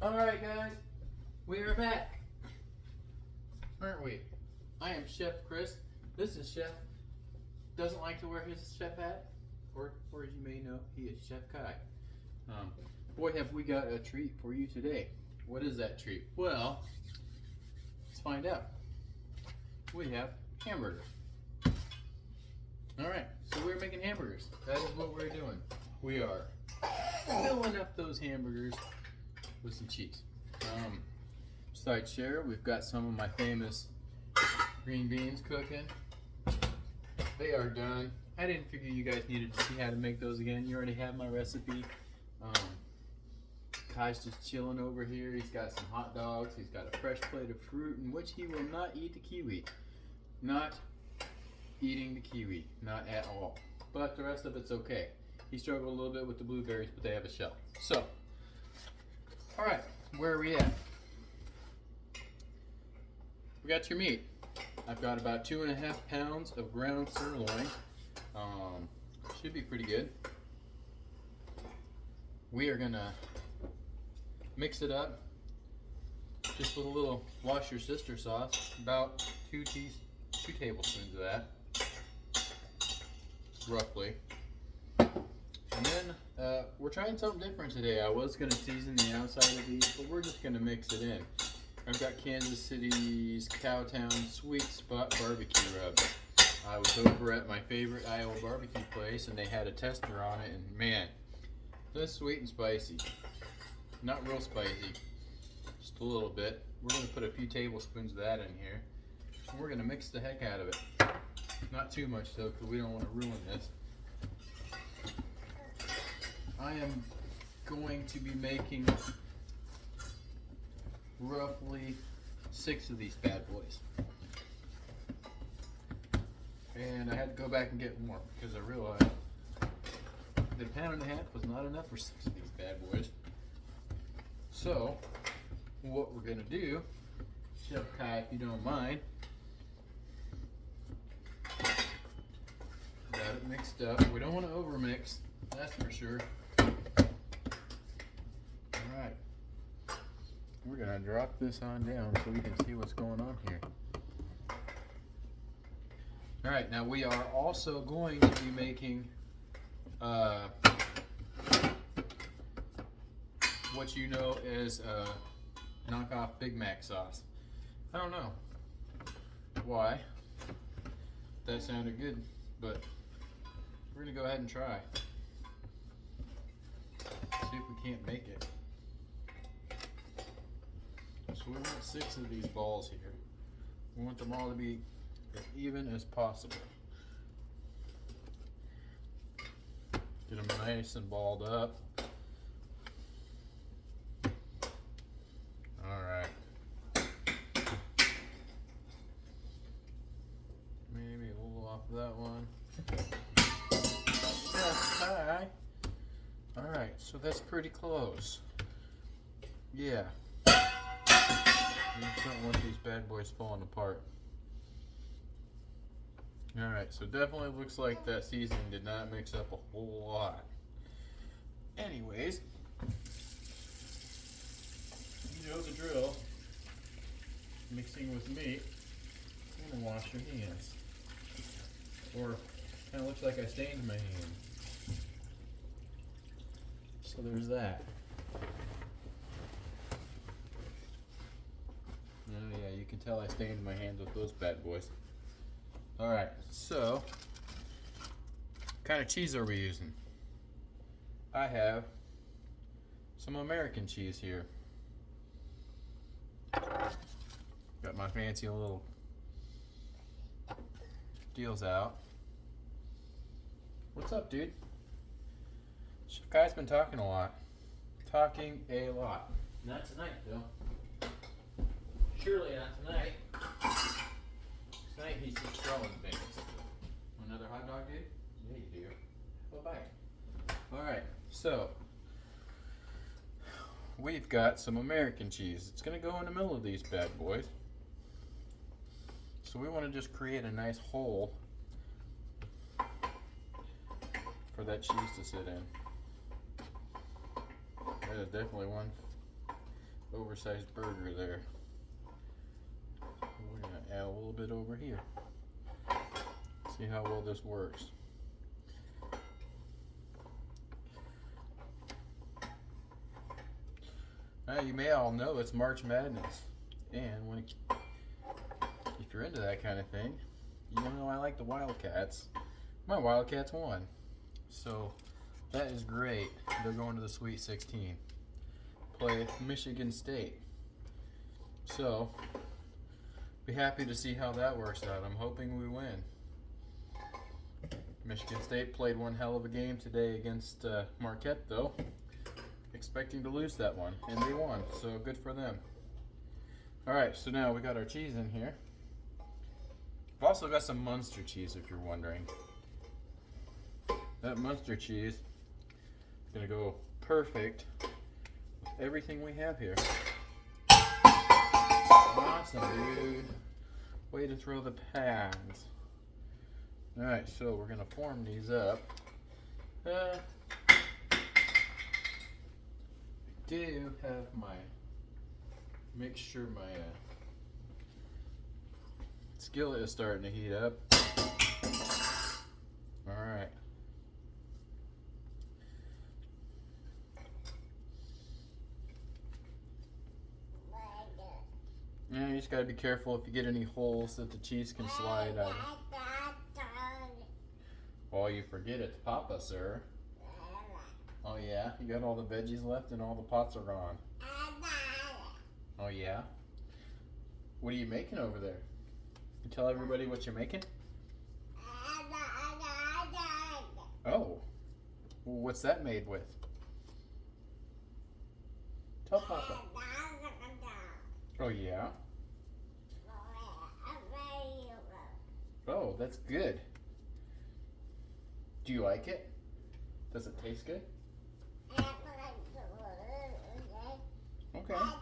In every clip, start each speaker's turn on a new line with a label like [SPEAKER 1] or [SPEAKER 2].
[SPEAKER 1] Alright guys, we are back, aren't we? I am Chef Chris. This is Chef, doesn't like to wear his chef hat, or as you may know, he is Chef Kai. Boy have we got a treat for you today. What is that treat? Well, let's find out. We have hamburger. Alright, so we're making hamburgers. That is what we're doing. We are filling up those hamburgers with some cheese. Side share, we've got some of my famous green beans cooking. They are done. I didn't figure you guys needed to see how to make those again. You already have my recipe. Kai's just chilling over here. He's got some hot dogs. He's got a fresh plate of fruit in which he will not eat the kiwi. Not eating the kiwi, not at all. But the rest of it's okay. He struggled a little bit with the blueberries, but they have a shell. So, all right, where are we at? We got your meat. I've got about 2.5 pounds of ground sirloin. Should be pretty good. We are gonna mix it up just with a little wash your sister sauce, about 2 tablespoons of that, roughly. And then we're trying something different today. I was going to season the outside of these, but we're just going to mix it in. I've got Kansas City's Cowtown Sweet Spot Barbecue Rub. I was over at my favorite Iowa barbecue place and they had a tester on it, and man, this is sweet and spicy. Not real spicy, just a little bit. We're going to put a few tablespoons of that in here. And we're going to mix the heck out of it. Not too much though, because we don't want to ruin this. I am going to be making roughly 6 of these bad boys. And I had to go back and get more because I realized the 1.5 pounds was not enough for 6 of these bad boys. So, what we're going to do, Chef Kai, if you don't mind, got it mixed up. We don't want to overmix, that's for sure. Alright, we're going to drop this on down so we can see what's going on here. Alright, now we are also going to be making what you know as knockoff Big Mac sauce. I don't know why that sounded good, but we're gonna go ahead and try. See if we can't make it. So we want 6 of these balls here. We want them all to be as even as possible. Get them nice and balled up. Alright. Maybe a little off of that one. Hi. Alright, so that's pretty close. Yeah. I don't want these bad boys falling apart. Alright, so definitely looks like that seasoning did not mix up a whole lot. Anyways, you know the drill. Mixing with meat, I'm gonna wash your hands. Or kind of looks like I stained my hands. So there's that. Oh yeah, you can tell I stained my hands with those bad boys. Alright, so what kind of cheese are we using? I have some American cheese here. Got my fancy little deals out. What's up, dude? Chef Kai's been talking a lot. Talking a lot. Not tonight, though. Surely not tonight. Tonight he's just throwing things. Another hot dog, dude? Yeah, you do. Well, bye. Alright, so we've got some American cheese. It's going to go in the middle of these bad boys. So we want to just create a nice hole for that cheese to sit in. That is definitely one oversized burger there. We're gonna add a little bit over here. See how well this works. You may all know it's March Madness, and if you're into that kind of thing, you know I like the Wildcats. My Wildcats won, so that is great. They're going to the Sweet 16. Play Michigan State. So, be happy to see how that works out. I'm hoping we win. Michigan State played one hell of a game today against Marquette, though. Expecting to lose that one, and they won, so good for them. Alright, so now we got our cheese in here. I've also got some Munster cheese, if you're wondering. That Munster cheese is going to go perfect with everything we have here. Awesome, dude. Way to throw the pans. Alright, so we're going to form these up. I do have my, make sure my skillet is starting to heat up. Alright. Yeah, you just gotta be careful if you get any holes that the cheese can slide out of. Oh, you forget it's Papa, sir. Oh yeah? You got all the veggies left and all the pots are gone. Oh yeah? What are you making over there? You tell everybody what you're making? Oh. Well, what's that made with? Tell Papa. Oh yeah? Oh, that's good. Do you like it? Does it taste good? Okay. Wow.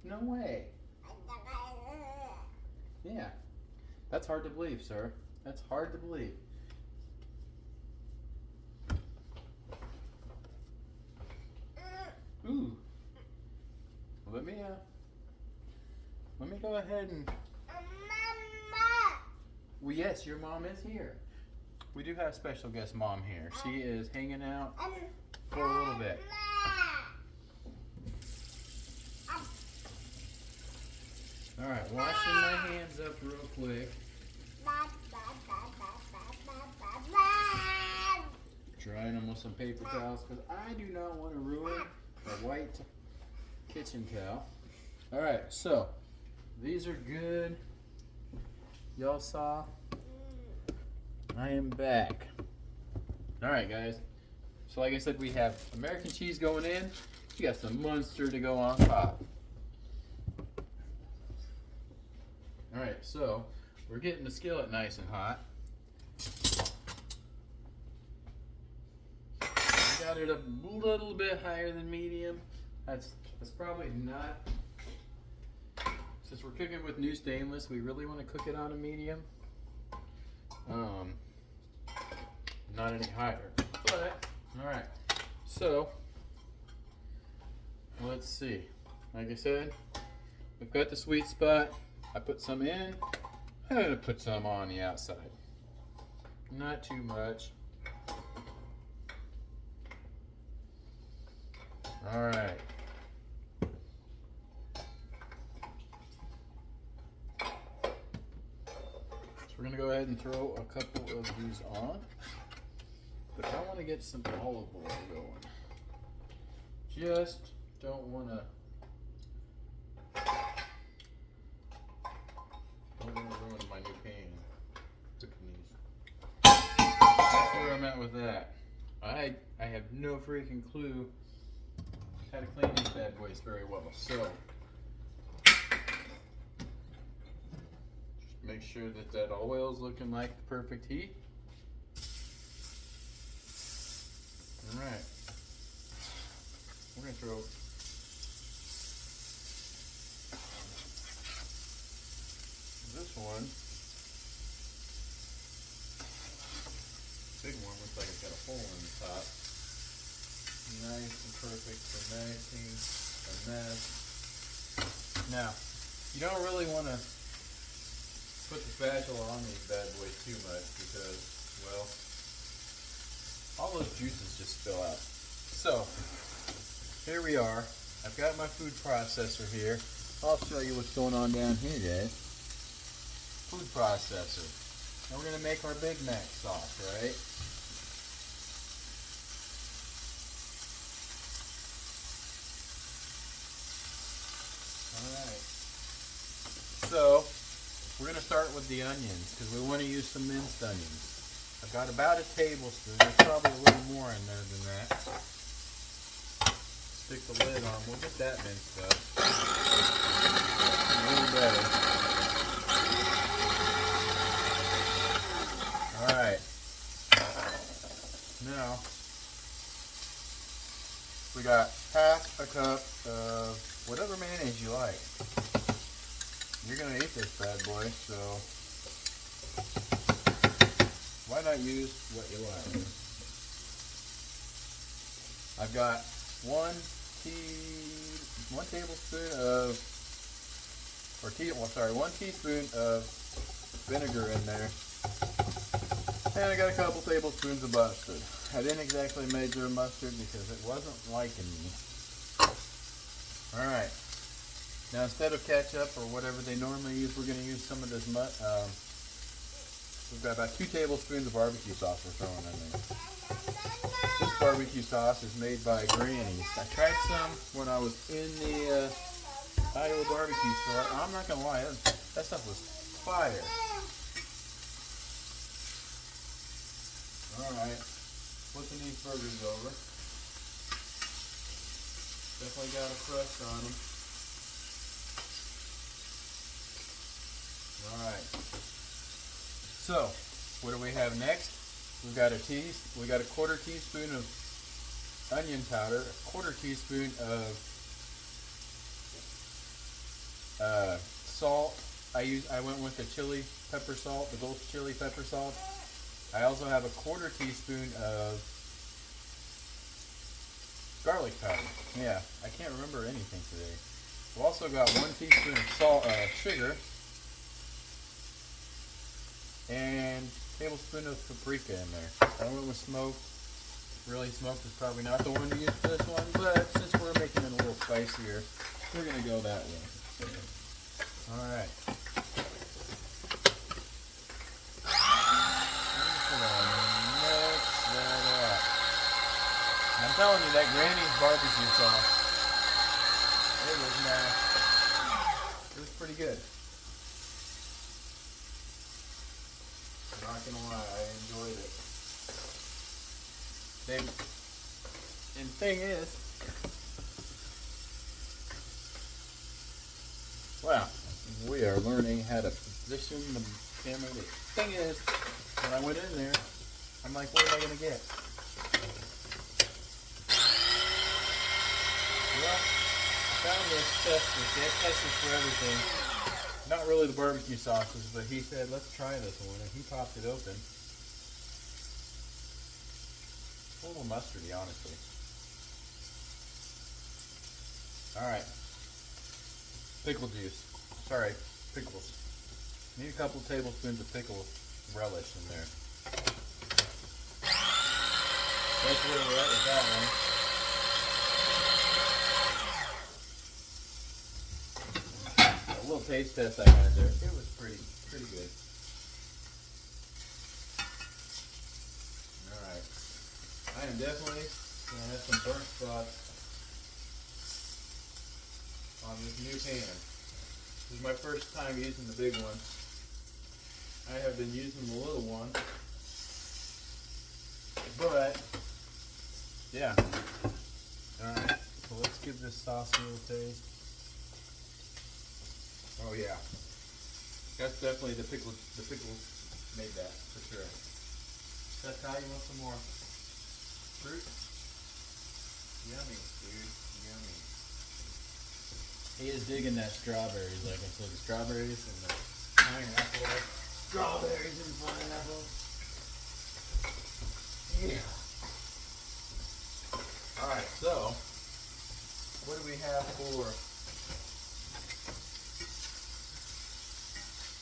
[SPEAKER 1] No way. Yeah. That's hard to believe, sir. That's hard to believe. Ooh. Let me go ahead and. Well, yes, your mom is here. We do have special guest mom here. She is hanging out for a little bit. All right, washing my hands up real quick. Drying them with some paper towels because I do not want to ruin a white kitchen towel. All right, so these are good. Y'all saw? I am back. All right, guys. So like I said, we have American cheese going in. You got some Munster to go on top. All right, so we're getting the skillet nice and hot. Got it a little bit higher than medium. That's probably not. Since we're cooking with new stainless, we really want to cook it on a medium. Not any higher. But all right. So let's see. Like I said, we've got the sweet spot. I put some in. I'm gonna put some on the outside. Not too much. All right. So we're gonna go ahead and throw a couple of these on, but I want to get some olive oil going. Just don't want to. I'm gonna ruin my new pan. Cooking these. That's where I'm at with that. I have no freaking clue how to clean these bad boys very well. So just make sure that oil is looking like the perfect heat. All right, we're gonna throw this one nice and perfect for making a mess. Now, you don't really want to put the spatula on these bad boys too much because, well, all those juices just spill out. So, here we are. I've got my food processor here. I'll show you what's going on down here, guys. Food processor. Now we're going to make our Big Mac sauce, right? Alright. So, we're going to start with the onions because we want to use some minced onions. I've got about a tablespoon. There's probably a little more in there than that. Stick the lid on. We'll get that minced up. A little better. Alright. Now, we got half a cup of whatever mayonnaise you like. You're going to eat this bad boy, so why not use what you like? I've got one teaspoon of vinegar in there. And I got a couple tablespoons of mustard. I didn't exactly measure mustard because it wasn't liking me. Alright. Now instead of ketchup or whatever they normally use, we're going to use some of this we've got about 2 tablespoons of barbecue sauce we're throwing in there. This barbecue sauce is made by Granny's. I tried some when I was in the Iowa barbecue store. I'm not going to lie, that stuff was fire. Alright, flipping these burgers over. Definitely got a crust on them. Alright. So, what do we have next? We got a quarter teaspoon of onion powder, a quarter teaspoon of salt. I went with the chili pepper salt, the Gulf chili pepper salt. I also have a quarter teaspoon of garlic powder. Yeah, I can't remember anything today. We've also got 1 teaspoon of sugar, and a tablespoon of paprika in there. I went with smoked. Really, smoked is probably not the one to use for this one, but since we're making it a little spicier, we're going to go that way. Alright. I'm telling you, that Granny's barbecue sauce, it was nasty. It was pretty good. I'm not gonna lie, I enjoyed it. And the thing is, well, we are learning how to position the camera. The thing is, when I went in there, I'm like, what am I gonna get? Well, I found this tester. They have testers for everything. Not really the barbecue sauces, but he said, let's try this one. And he popped it open. It's a little mustardy, honestly. Alright. Pickle juice. Sorry, pickles. Need a couple tablespoons of pickle relish in there. That's where we're at with that one. A little taste test I had there. It was pretty good. Alright. I am definitely going to have some burnt spots on this new pan. This is my first time using the big one. I have been using the little one. But, yeah. Alright, so let's give this sauce a little taste. Oh yeah. That's definitely the pickle made that, for sure. That's how you want some more fruit? Yummy, dude. Yummy. He is digging that strawberries, like I said, the strawberries and the pineapple. Strawberries and pineapple. Yeah. Alright. So, what do we have for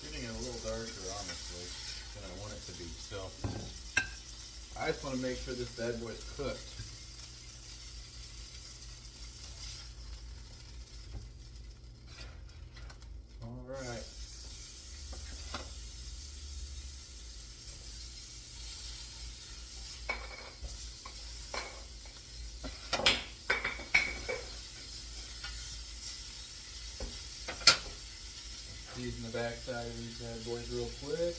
[SPEAKER 1] getting it a little darker, honestly, than I want it to be. So, I just want to make sure this bad boy is cooked. All right. Season the backside of these bad boys real quick.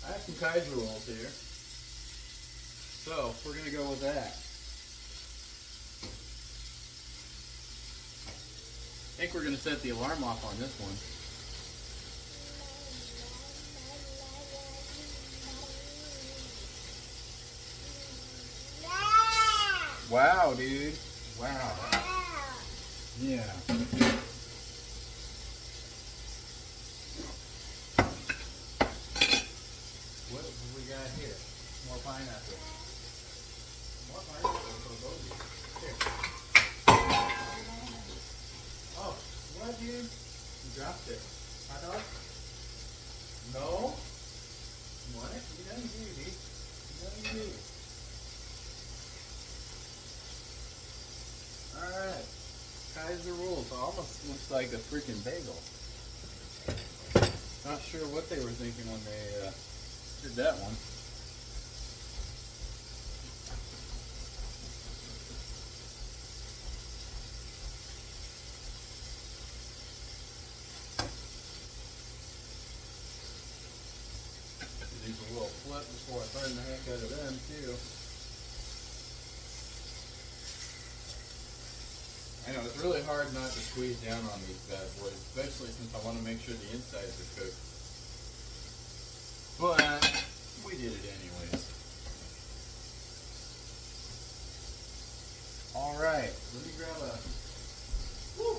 [SPEAKER 1] I have some Kaiser rolls here, so we're gonna go with that. I think we're gonna set the alarm off on this one. Wow, dude. Wow. Yeah. What have we got here? More pineapple. More pineapple for both of you. Here. Oh, what, dude? You dropped it. Hot dog? No? You want it? You know you do, dude. You know you do. Alright. Kaiser rolls. Almost looks like a freaking bagel. Not sure what they were thinking when they did that one. These a little flip before I burn the heck out of them too. I know, it's really hard not to squeeze down on these bad boys, especially since I want to make sure the insides are cooked. But we did it anyways. Alright, let me grab a... Woo!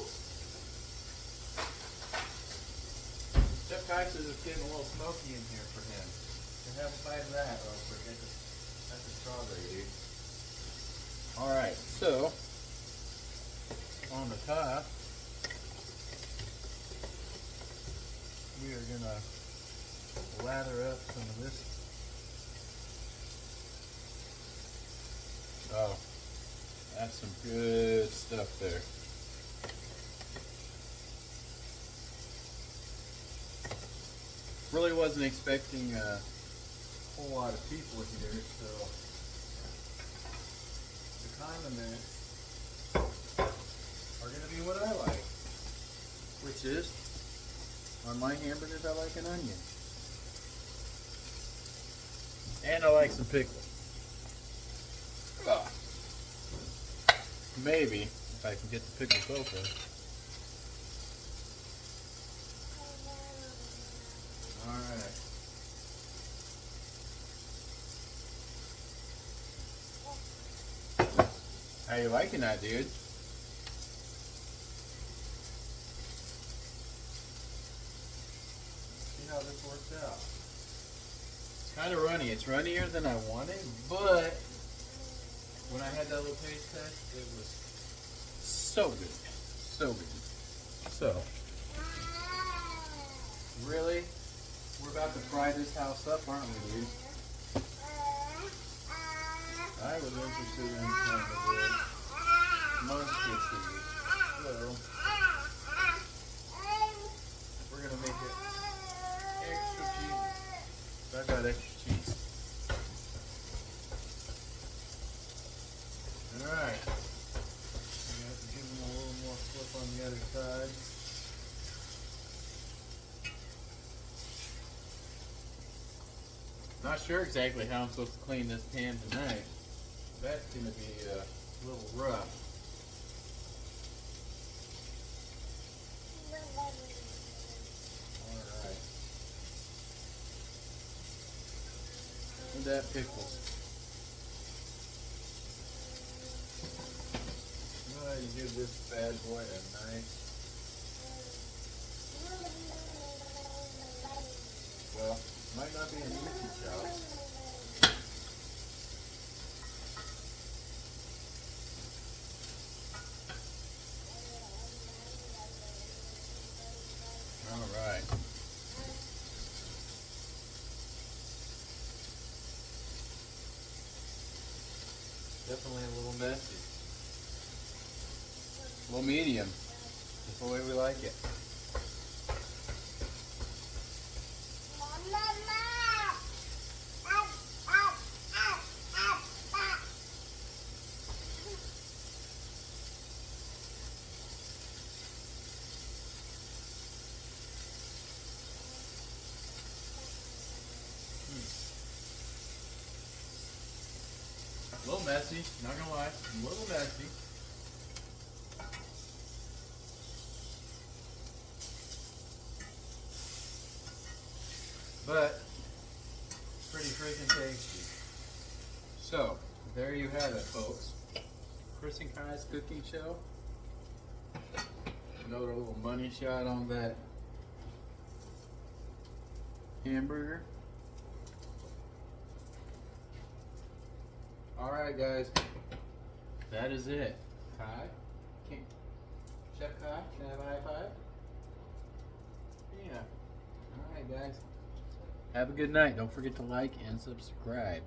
[SPEAKER 1] Chef Kai says it's getting a little smoky in here for him. Can have a bite of that real quick. That's a strawberry, dude. Alright, so on the top, we are going to lather up some of this. Oh, that's some good stuff there. Really wasn't expecting a whole lot of people here, so the condiments are going to be what I like, which is, on my hamburgers, I like an onion. And I like some pickles. Ugh. Maybe, if I can get the pickles open. Alright. How you liking that, dude? How this works out. It's kind of runny. It's runnier than I wanted, but when I had that little taste test, it was so good. So good. So, really? We're about to fry this house up, aren't we, dude? I was interested in some of the mustard seeds. So, we're going to make it extra cheese. I got extra cheese. Alright. I'm going to have to give them a little more flip on the other side. Not sure exactly how I'm supposed to clean this pan tonight. That's going to be a little rough. Alright. And that pickles. You give this bad boy a nice, well, might not be an easy job. Definitely a little messy. A little medium. That's the way we like it. A little messy, not gonna lie, a little messy. But pretty freaking tasty. So, there you have it, folks. Chris and Kai's cooking show. Another little money shot on that hamburger. Alright guys, that is it. Kai? Chef Kai, can I have a high five? Yeah. Alright guys. Have a good night. Don't forget to like and subscribe.